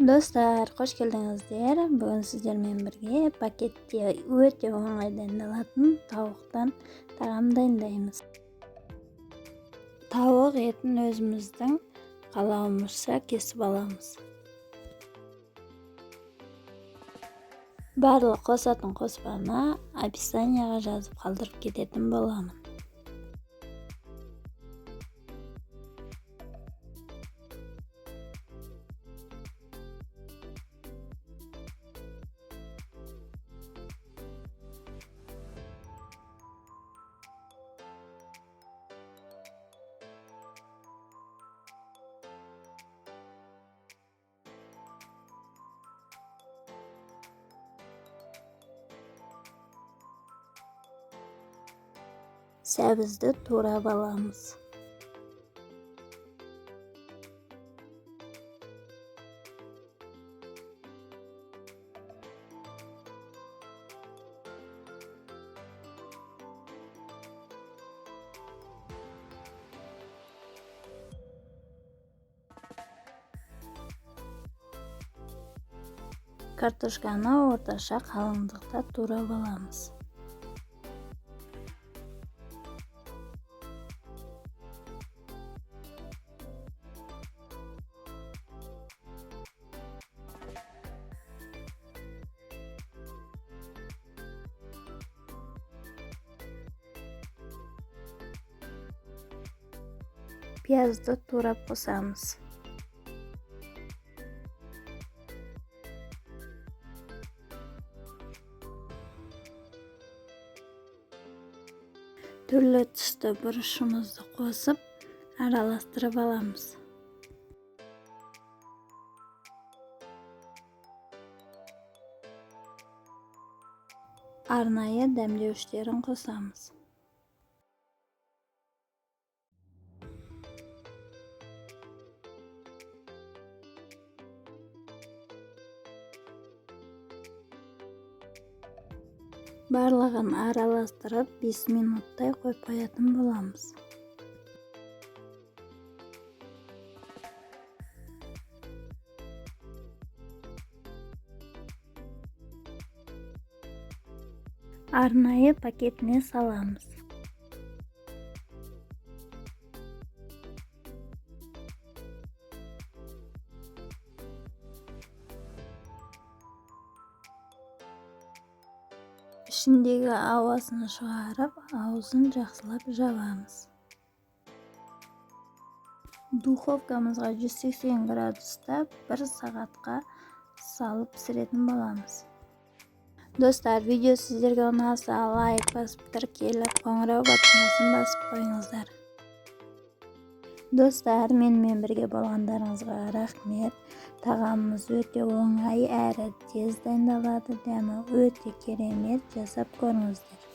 Dostlar, hoş geldinizler. Bugün sizlerмен birge paketте öte oңай dayandalатын tavuktan tagam dayandaymiz. Tavuk etin özümüzdün kalabımızça kesip alamız. Barlık kosatın kosbana описаниега жазып kaldırıp ketетін bolamın. Səbizді турап аламыз. Картошканы орташа қалыңдықта турап аламыз. Piyazды турап қосамыз. Түрлі түсті бұрышымызды қосып, араластырып аламыз. Арнайы дәмдеуіштерін қосамыз. Барлығын араластырып 5 минуттай қойып қоятын боламыз. Арнайы пакетіне саламыз. İçindегі ауасын шығарып, аузын жақсылап жабамыз. Духовкамызға 180 градуста 1 сағатқа салып пісіретін боламыз. Достар, видео сіздерге ұнаса лайк басып, тіркеліп, қоңырау батырмасын басып қойыңыздар. Достар, менімен бірге болғандарыңызға рахмет. Тағамымыз өте оңай әрі тез дайындалады, дәмі өте керемет, жасап көріңіздер.